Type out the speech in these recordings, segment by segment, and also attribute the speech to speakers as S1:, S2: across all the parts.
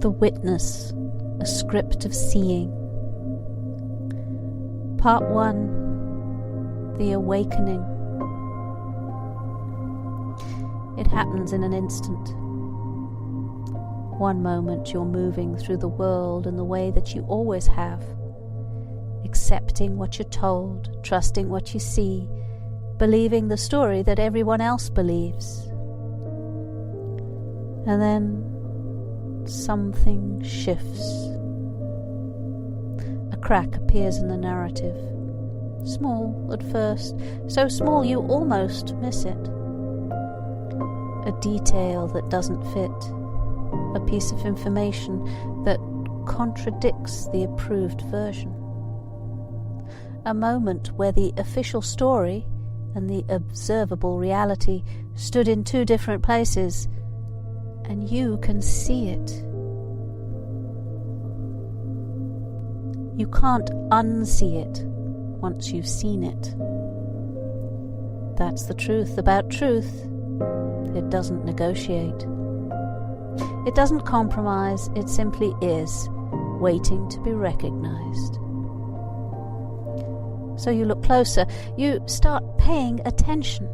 S1: The Witness, a script of seeing. Part 1, The Awakening. It happens in an instant. One moment you're moving through the world in the way that you always have, accepting what you're told, trusting what you see, believing the story that everyone else believes. And then something shifts. A crack appears in the narrative. Small at first, so small you almost miss it. A detail that doesn't fit. A piece of information that contradicts the approved version. A moment where the official story and the observable reality stood in two different places, and you can see it. You can't unsee it once you've seen it. That's the truth about truth. It doesn't negotiate. It doesn't compromise. It simply is, waiting to be recognized. So you look closer. You start paying attention.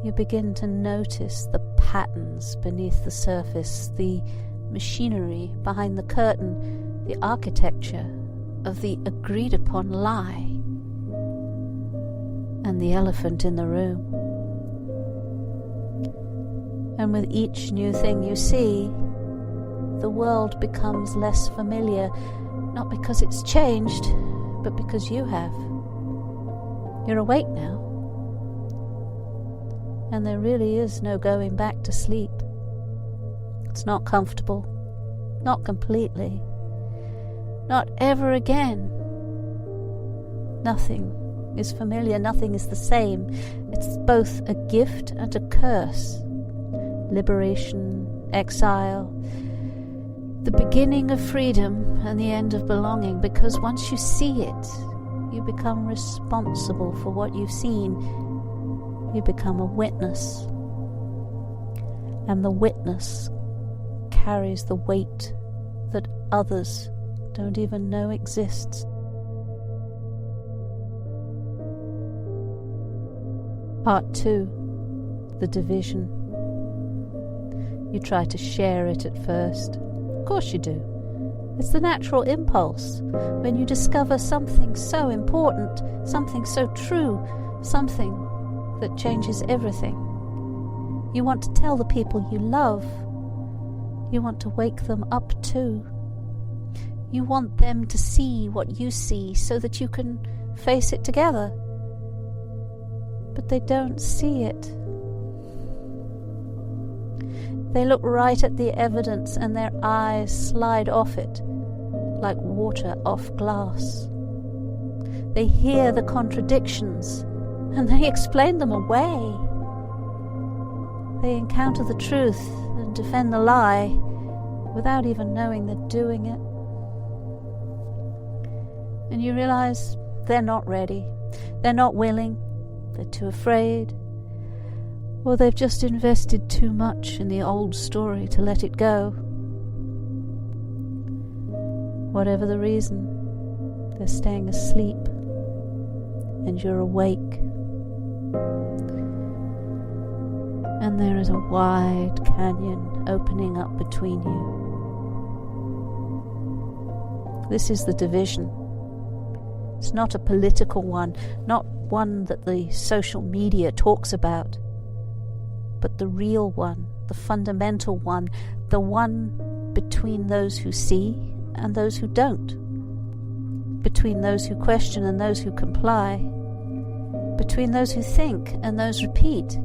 S1: You begin to notice the patterns beneath the surface, the machinery behind the curtain, the architecture of the agreed-upon lie, and the elephant in the room. And with each new thing you see, the world becomes less familiar, not because it's changed, but because you have. You're awake now. And there really is no going back to sleep. It's not comfortable. Not completely. Not ever again. Nothing is familiar. Nothing is the same. It's both a gift and a curse. Liberation, exile, the beginning of freedom and the end of belonging, because once you see it, you become responsible for what you've seen. You become a witness, and the witness carries the weight that others don't even know exists. Part 2, the division. You try to share it at first. Of course you do. It's the natural impulse when you discover something so important, something so true, something that changes everything. You want to tell the people you love. You want to wake them up too. You want them to see what you see so that you can face it together. But they don't see it. They look right at the evidence and their eyes slide off it like water off glass. They hear the contradictions and they explain them away. They encounter the truth and defend the lie without even knowing they're doing it. And you realize they're not ready, they're not willing, they're too afraid, or they've just invested too much in the old story to let it go. Whatever the reason, they're staying asleep, and you're awake. And there is a wide canyon opening up between you. This is the division. It's not a political one, not one that the social media talks about, but the real one, the fundamental one, the one between those who see and those who don't, between those who question and those who comply, between those who think and those repeat.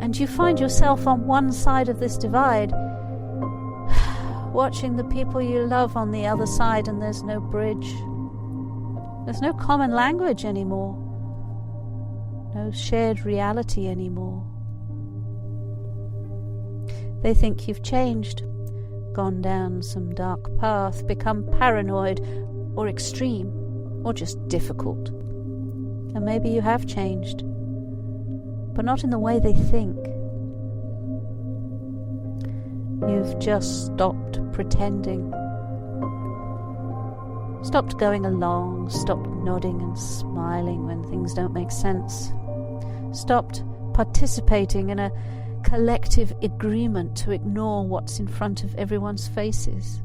S1: And you find yourself on one side of this divide, watching the people you love on the other side, and there's no bridge. There's no common language anymore. No shared reality anymore. They think you've changed, gone down some dark path, become paranoid or extreme or just difficult. And maybe you have changed, but not in the way they think. You've just stopped pretending. Stopped going along, stopped nodding and smiling when things don't make sense. Stopped participating in a collective agreement to ignore what's in front of everyone's faces.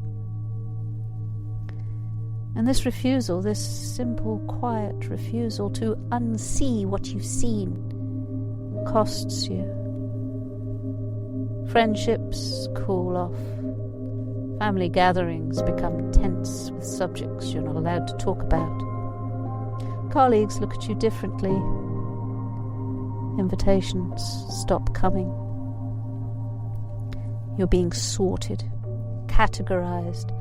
S1: And this refusal, this simple, quiet refusal to unsee what you've seen, costs you. Friendships cool off. Family gatherings become tense with subjects you're not allowed to talk about. Colleagues look at you differently. Invitations stop coming. You're being sorted, categorized,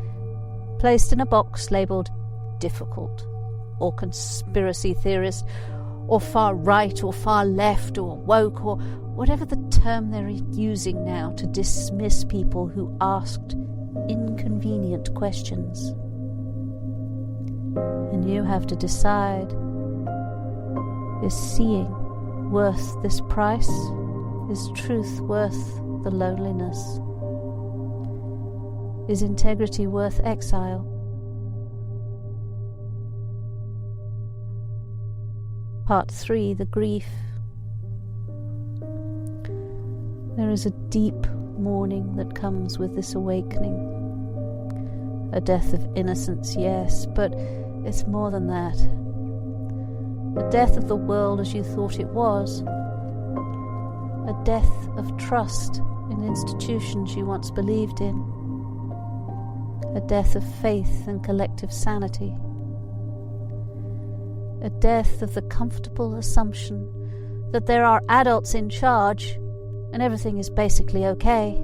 S1: placed in a box labelled difficult, or conspiracy theorist, or far right, or far left, or woke, or whatever the term they're using now to dismiss people who asked inconvenient questions. And you have to decide, is seeing worth this price? Is truth worth the loneliness? Is integrity worth exile? Part 3, the grief. There is a deep mourning that comes with this awakening. A death of innocence, yes, but it's more than that. A death of the world as you thought it was. A death of trust in institutions you once believed in. A death of faith and collective sanity. A death of the comfortable assumption that there are adults in charge and everything is basically okay.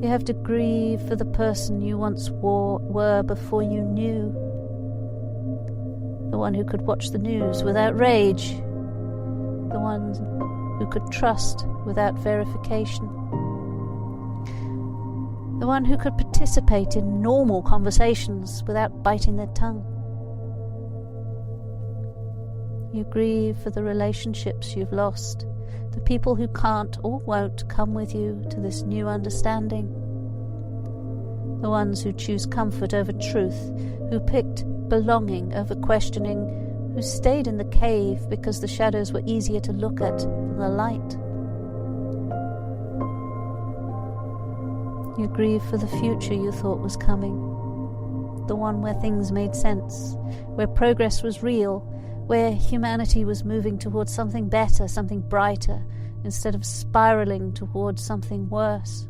S1: You have to grieve for the person you once were before you knew. The one who could watch the news without rage. The one who could trust without verification. The one who could participate in normal conversations without biting their tongue. You grieve for the relationships you've lost, the people who can't or won't come with you to this new understanding. The ones who choose comfort over truth, who picked belonging over questioning, who stayed in the cave because the shadows were easier to look at than the light. You grieve for the future you thought was coming, the one where things made sense, where progress was real, where humanity was moving towards something better, something brighter, instead of spiraling towards something worse.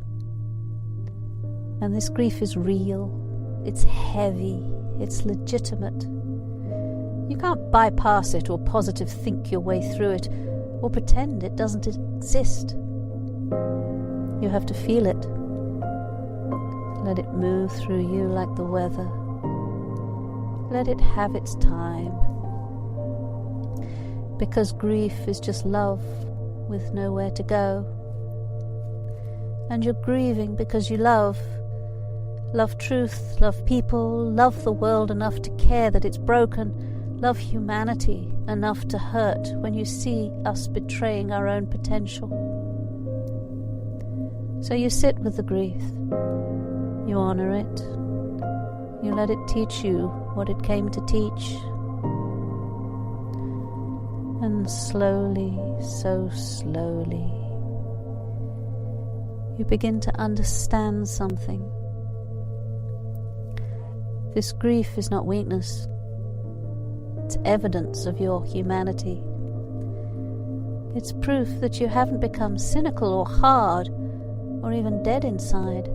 S1: And this grief is real, it's heavy, it's legitimate. You can't bypass it or positive think your way through it, or pretend it doesn't exist. You have to feel it. Let it move through you like the weather. Let it have its time. Because grief is just love with nowhere to go. And you're grieving because you love. Love truth, love people, love the world enough to care that it's broken, love humanity enough to hurt when you see us betraying our own potential. So you sit with the grief. You honor it. You let it teach you what it came to teach. And slowly, so slowly, you begin to understand something. This grief is not weakness. It's evidence of your humanity. It's proof that you haven't become cynical or hard or even dead inside.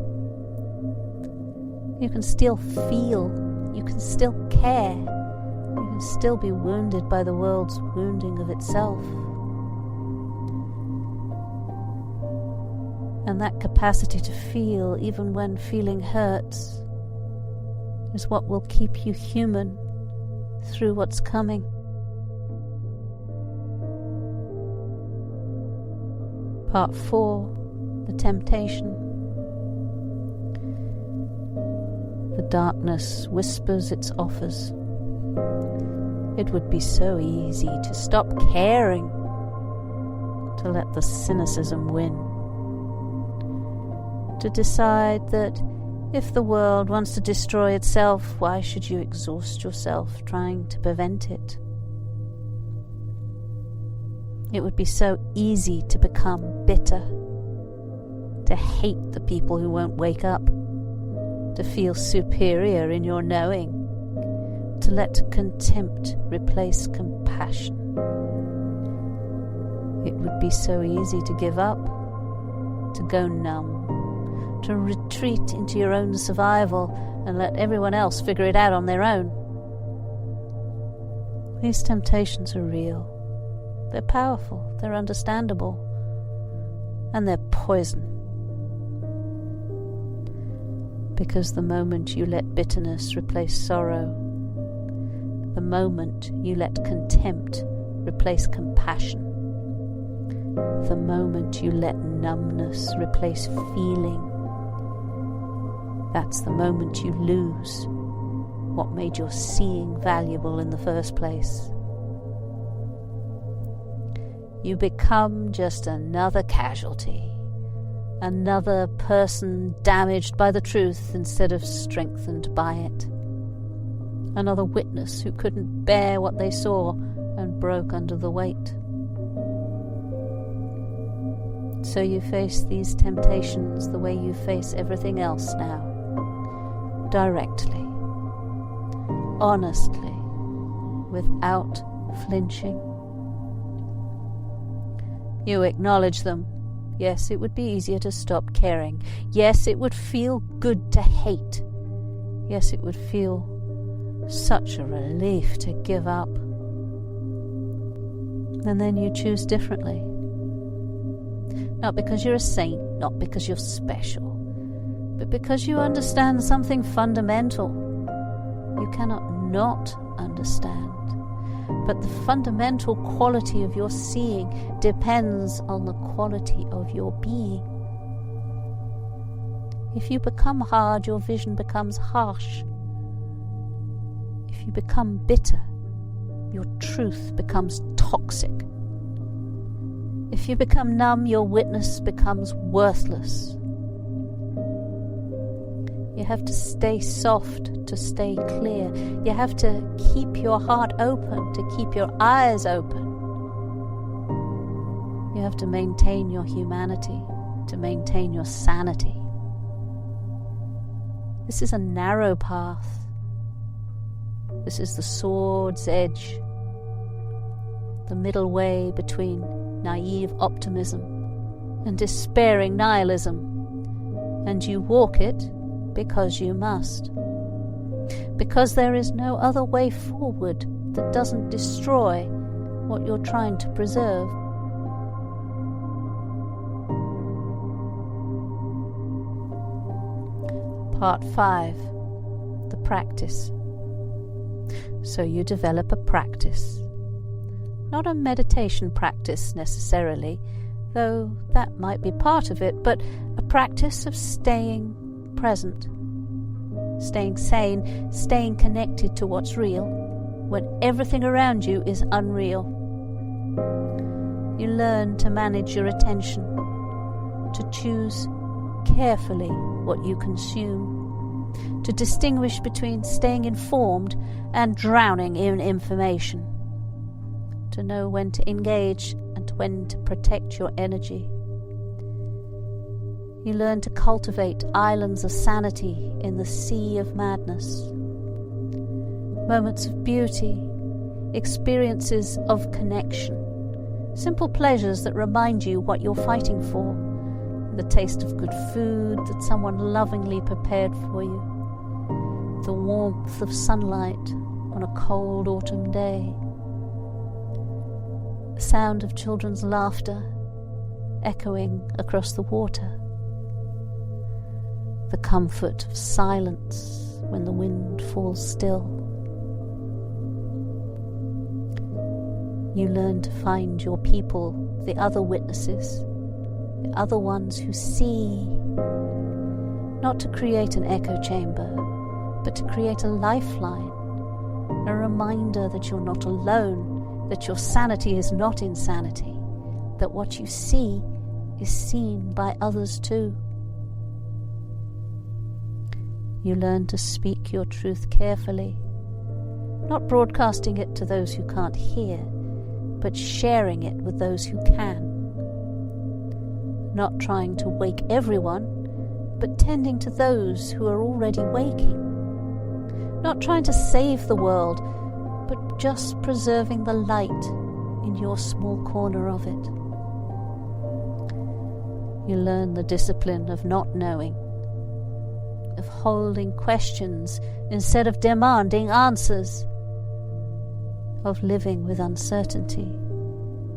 S1: You can still feel, you can still care, you can still be wounded by the world's wounding of itself. And that capacity to feel, even when feeling hurts, is what will keep you human through what's coming. Part 4, the temptation. The darkness whispers its offers. It would be so easy to stop caring. to let the cynicism win. To decide that if the world wants to destroy itself, why should you exhaust yourself trying to prevent it? It would be so easy to become bitter, to hate the people who won't wake up, to feel superior in your knowing, to let contempt replace compassion. It would be so easy to give up, to go numb, to retreat into your own survival and let everyone else figure it out on their own. These temptations are real. They're powerful, they're understandable, and they're poison. Because the moment you let bitterness replace sorrow, the moment you let contempt replace compassion, the moment you let numbness replace feeling, that's the moment you lose what made your seeing valuable in the first place. You become just another casualty, another person damaged by the truth instead of strengthened by it, another witness who couldn't bear what they saw and broke under the weight. So you face these temptations the way you face everything else now, directly, honestly, without flinching. You acknowledge them. Yes, it would be easier to stop caring. Yes, it would feel good to hate. Yes, it would feel such a relief to give up. And then you choose differently. Not because you're a saint, not because you're special, but because you understand something fundamental. You cannot not understand. But the fundamental quality of your seeing depends on the quality of your being. If you become hard, your vision becomes harsh. If you become bitter, your truth becomes toxic. If you become numb, your witness becomes worthless. You have to stay soft to stay clear. You have to keep your heart open to keep your eyes open. You have to maintain your humanity to maintain your sanity. This is a narrow path. This is the sword's edge, the middle way between naive optimism and despairing nihilism, and you walk it because you must. Because there is no other way forward that doesn't destroy what you're trying to preserve. Part 5. The practice. So you develop a practice. Not a meditation practice necessarily, though that might be part of it, but a practice of staying present, staying sane, staying connected to what's real when everything around you is unreal. You learn to manage your attention, to choose carefully what you consume, to distinguish between staying informed and drowning in information, to know when to engage and when to protect your energy. You learn to cultivate islands of sanity in the sea of madness. Moments of beauty, experiences of connection, simple pleasures that remind you what you're fighting for, the taste of good food that someone lovingly prepared for you, the warmth of sunlight on a cold autumn day, the sound of children's laughter echoing across the water, the comfort of silence when the wind falls still. You learn to find your people, the other witnesses, the other ones who see, not to create an echo chamber, but to create a lifeline, a reminder that you're not alone, that your sanity is not insanity, that what you see is seen by others too. You learn to speak your truth carefully, not broadcasting it to those who can't hear, but sharing it with those who can. Not trying to wake everyone, but tending to those who are already waking. Not trying to save the world, but just preserving the light in your small corner of it. You learn the discipline of not knowing, of holding questions instead of demanding answers, of living with uncertainty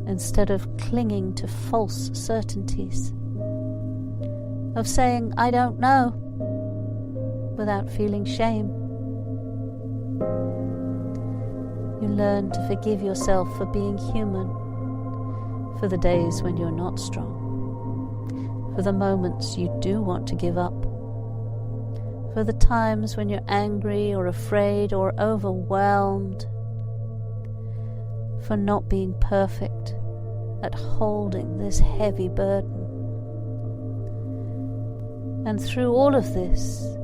S1: instead of clinging to false certainties, of saying, "I don't know," without feeling shame. You learn to forgive yourself for being human, for the days when you're not strong, for the moments you do want to give up, for the times when you're angry or afraid or overwhelmed, for not being perfect at holding this heavy burden. And through all of this,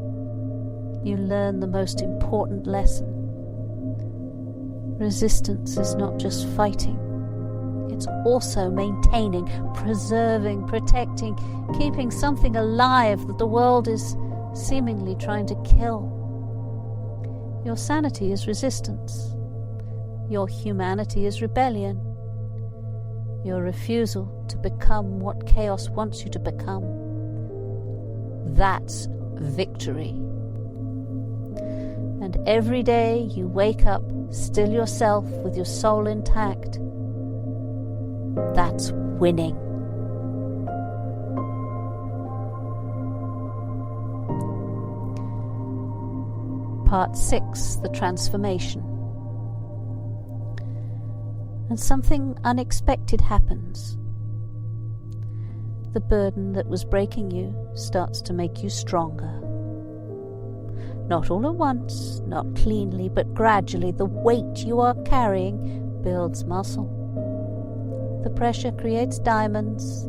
S1: you learn the most important lesson. Resistance is not just fighting. It's also maintaining, preserving, protecting, keeping something alive that the world is seemingly trying to kill. Your sanity is resistance. Your humanity is rebellion. Your refusal to become what chaos wants you to become. That's victory. And every day you wake up still yourself with your soul intact. That's winning. Part 6, the transformation. And something unexpected happens. The burden that was breaking you starts to make you stronger. Not all at once, not cleanly, but gradually the weight you are carrying builds muscle. The pressure creates diamonds.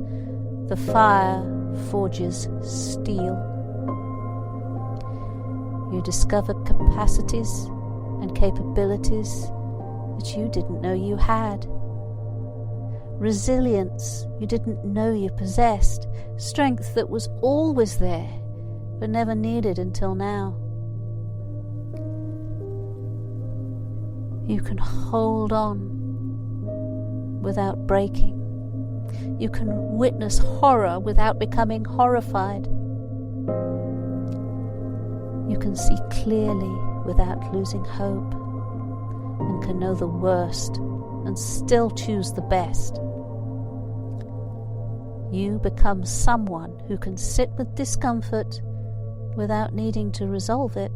S1: The fire forges steel. You discover capacities and capabilities that you didn't know you had. Resilience you didn't know you possessed. Strength that was always there, but never needed until now. You can hold on without breaking. You can witness horror without becoming horrified. You can see clearly without losing hope, and can know the worst and still choose the best. You become someone who can sit with discomfort without needing to resolve it,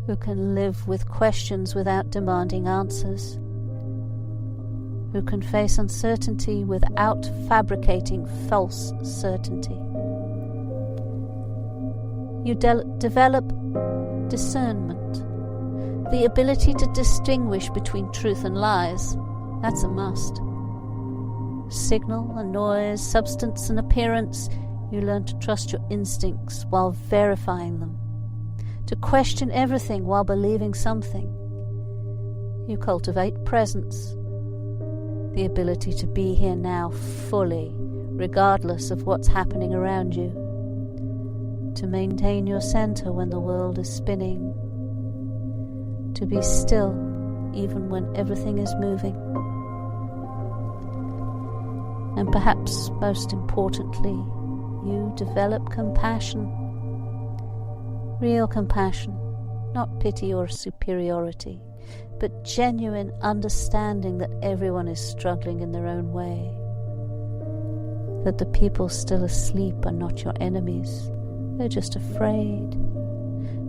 S1: who can live with questions without demanding answers, who can face uncertainty without fabricating false certainty. You develop discernment, the ability to distinguish between truth and lies. That's a must. Signal and noise, substance and appearance, you learn to trust your instincts while verifying them, to question everything while believing something. You cultivate presence, the ability to be here now fully, regardless of what's happening around you, to maintain your center when the world is spinning, to be still even when everything is moving. And perhaps most importantly, you develop compassion. Real compassion, not pity or superiority, but genuine understanding that everyone is struggling in their own way, that the people still asleep are not your enemies, they're just afraid,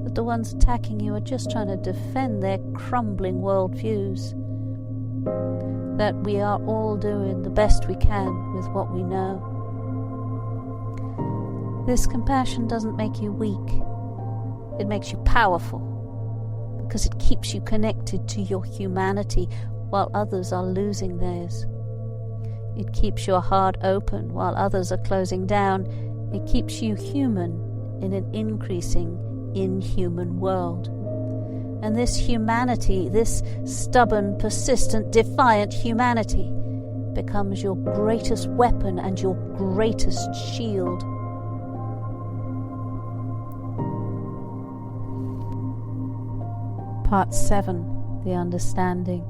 S1: that the ones attacking you are just trying to defend their crumbling worldviews, that we are all doing the best we can with what we know. This compassion doesn't make you weak. It makes you powerful, because it keeps you connected to your humanity while others are losing theirs. It keeps your heart open while others are closing down. It keeps you human in an increasing, inhuman world. And this humanity, this stubborn, persistent, defiant humanity, becomes your greatest weapon and your greatest shield. Part 7. The Understanding.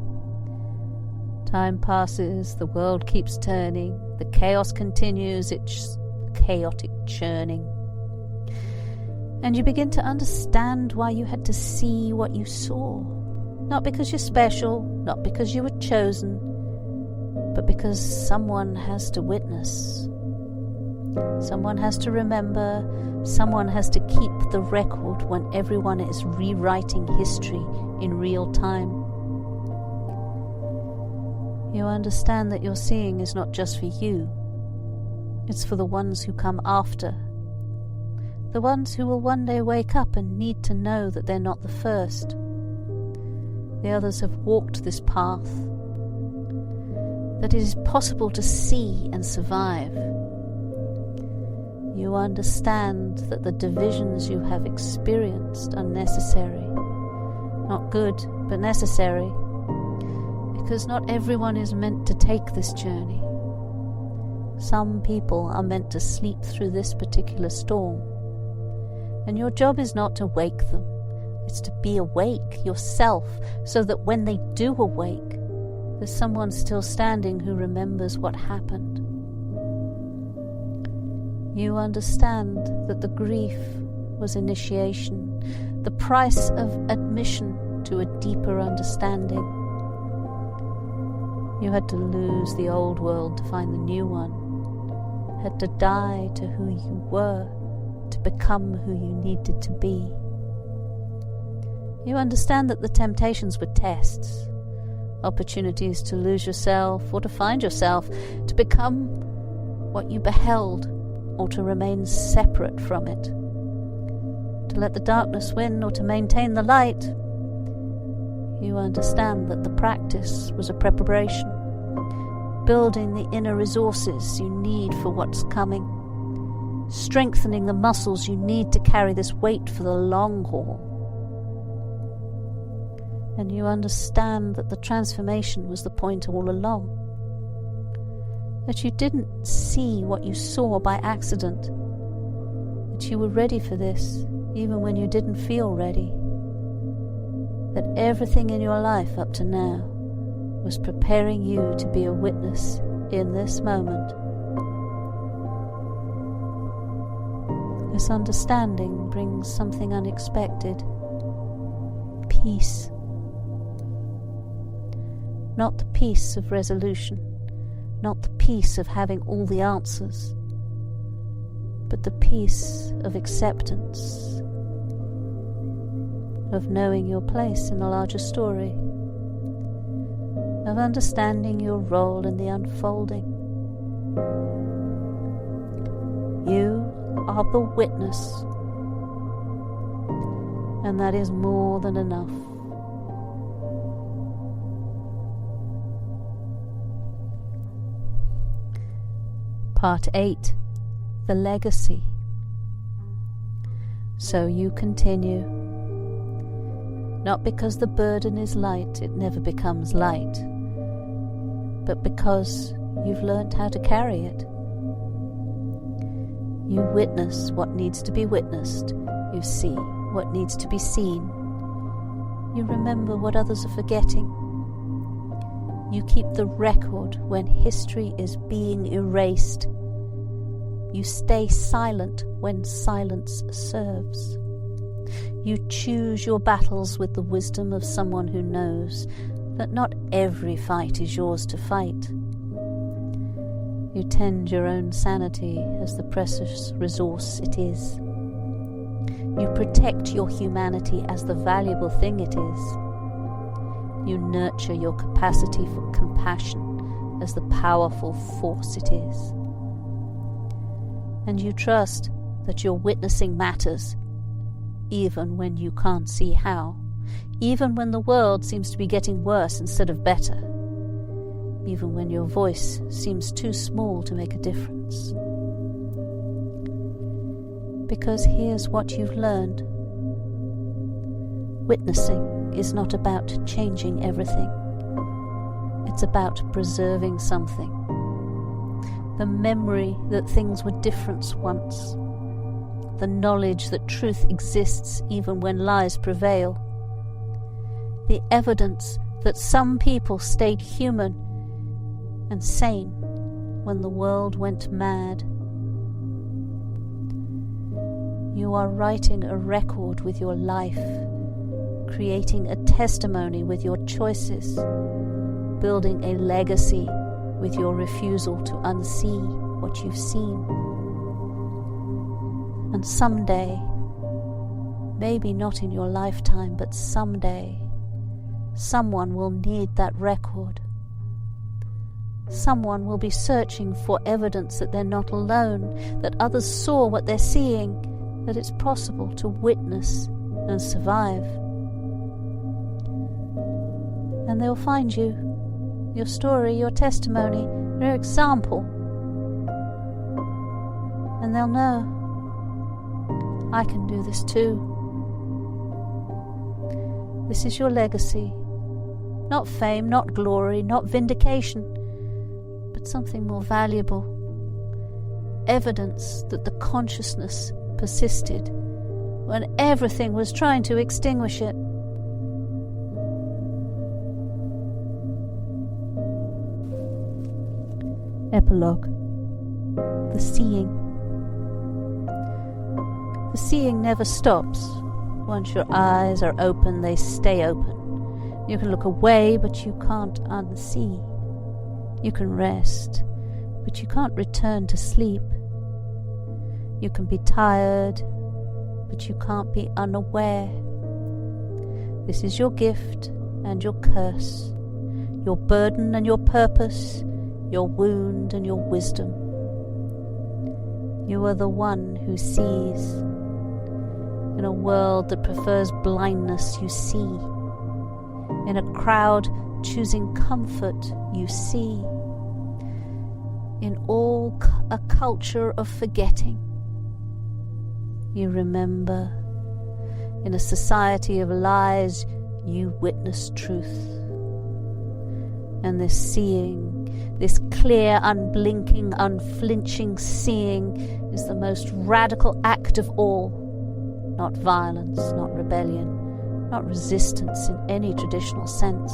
S1: Time passes, the world keeps turning, the chaos continues its chaotic churning. And you begin to understand why you had to see what you saw. Not because you're special, not because you were chosen, but because someone has to witness. Someone has to remember, someone has to keep the record when everyone is rewriting history in real time. You understand that your seeing is not just for you. It's for the ones who come after. The ones who will one day wake up and need to know that they're not the first. The others have walked this path, that it is possible to see and survive. You understand that the divisions you have experienced are necessary. Not good, but necessary. Because not everyone is meant to take this journey. Some people are meant to sleep through this particular storm. And your job is not to wake them. It's to be awake yourself, so that when they do awake, there's someone still standing who remembers what happened. You understand that the grief was initiation, the price of admission to a deeper understanding. You had to lose the old world to find the new one, had to die to who you were, to become who you needed to be. You understand that the temptations were tests, opportunities to lose yourself or to find yourself, to become what you beheld or to remain separate from it, to let the darkness win or to maintain the light. You understand that the practice was a preparation, building the inner resources you need for what's coming, strengthening the muscles you need to carry this weight for the long haul. And you understand that the transformation was the point all along, that you didn't see what you saw by accident, that you were ready for this even when you didn't feel ready, that everything in your life up to now was preparing you to be a witness in this moment. This understanding brings something unexpected: peace. Not the peace of resolution, not the peace of having all the answers, but the peace of acceptance, of knowing your place in the larger story, of understanding your role in the unfolding. You are the witness, and that is more than enough. Part 8. The Legacy. So you continue. Not because the burden is light, it never becomes light, but because you've learned how to carry it. You witness what needs to be witnessed. You see what needs to be seen. You remember what others are forgetting. You keep the record when history is being erased. You stay silent when silence serves. You choose your battles with the wisdom of someone who knows that not every fight is yours to fight. You tend your own sanity as the precious resource it is. You protect your humanity as the valuable thing it is. You nurture your capacity for compassion as the powerful force it is. And you trust that your witnessing matters, even when you can't see how, even when the world seems to be getting worse instead of better. even when your voice seems too small to make a difference. Because here's what you've learned. Witnessing is not about changing everything. It's about preserving something. The memory that things were different once. The knowledge that truth exists even when lies prevail. The evidence that some people stayed human and sane when the world went mad. You are writing a record with your life, creating a testimony with your choices, building a legacy with your refusal to unsee what you've seen. And someday, maybe not in your lifetime, but someday, someone will need that record. Someone will be searching for evidence that they're not alone, that others saw what they're seeing, that it's possible to witness and survive. And they'll find you, your story, your testimony, your example. And they'll know, I can do this too. This is your legacy. Not fame, not glory, not vindication, but something more valuable. Evidence that the consciousness persisted when everything was trying to extinguish it. Epilogue. The seeing. The seeing never stops. Once your eyes are open, they stay open. You can look away, but you can't unsee. You can rest, but you can't return to sleep. You can be tired, but you can't be unaware. This is your gift and your curse, your burden and your purpose, your wound and your wisdom. You are the one who sees. In a world that prefers blindness, you see. In a crowd choosing comfort, you see. In all a culture of forgetting, you remember. In a society of lies, you witness truth. And this seeing, this clear, unblinking, unflinching seeing is the most radical act of all. Not violence, not rebellion, not resistance in any traditional sense.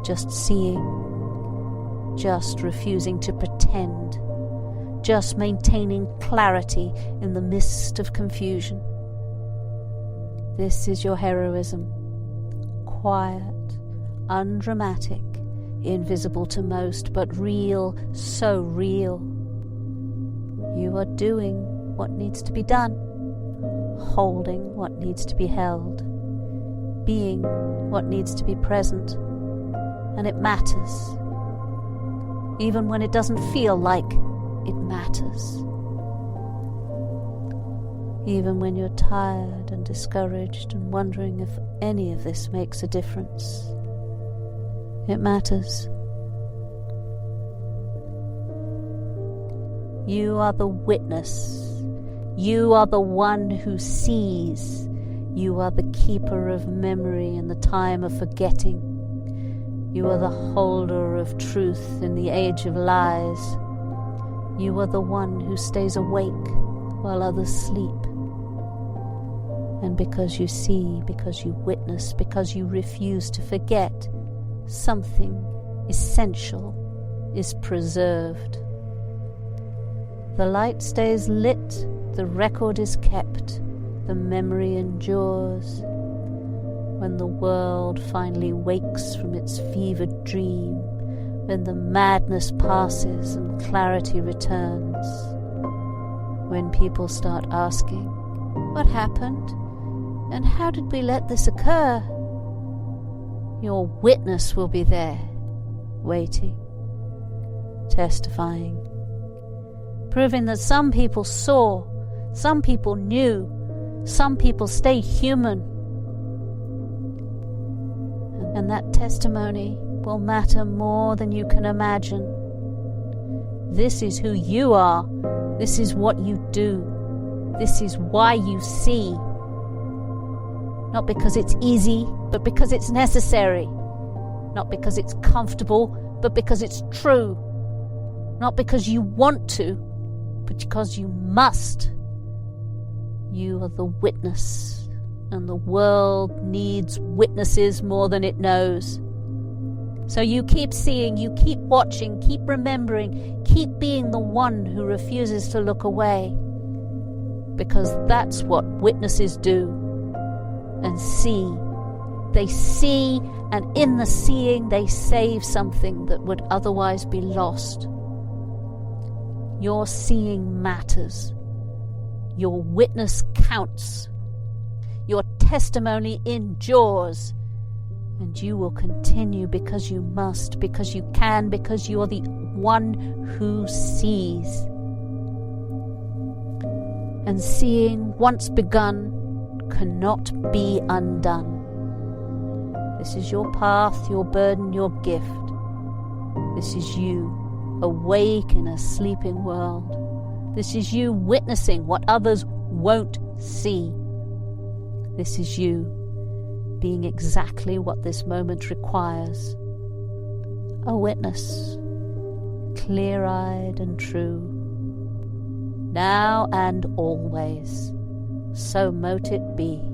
S1: Just seeing, just refusing to pretend, just maintaining clarity in the mist of confusion. This is your heroism. Quiet, undramatic, invisible to most, but real, so real. You are doing what needs to be done, holding what needs to be held, being what needs to be present, and it matters. Even when it doesn't feel like it matters. Even when you're tired and discouraged and wondering if any of this makes a difference, it matters. You are the witness. You are the one who sees. You are the keeper of memory in the time of forgetting. You are the holder of truth in the age of lies. You are the one who stays awake while others sleep. And because you see, because you witness, because you refuse to forget, something essential is preserved. The light stays lit, the record is kept, the memory endures. When the world finally wakes from its fevered dream, when the madness passes and clarity returns, when people start asking, what happened? And how did we let this occur? Your witness will be there, waiting, testifying, proving that some people saw, some people knew, some people stayed human. And that testimony will matter more than you can imagine. This is who you are. This is what you do. This is why you see. Not because it's easy, but because it's necessary. Not because it's comfortable, but because it's true. Not because you want to, but because you must. You are the witness, and the world needs witnesses more than it knows. So you keep seeing, you keep watching, keep remembering, keep being the one who refuses to look away. Because that's what witnesses do. And see. They see, and in the seeing they save something that would otherwise be lost. Your seeing matters. Your witness counts. Your testimony endures. And you will continue because you must, because you can, because you are the one who sees. And seeing, once begun, cannot be undone. This is your path, your burden, your gift. This is you, awake in a sleeping world. This is you witnessing what others won't see. This is you being exactly what this moment requires. A witness, clear-eyed and true. Now and always, so mote it be.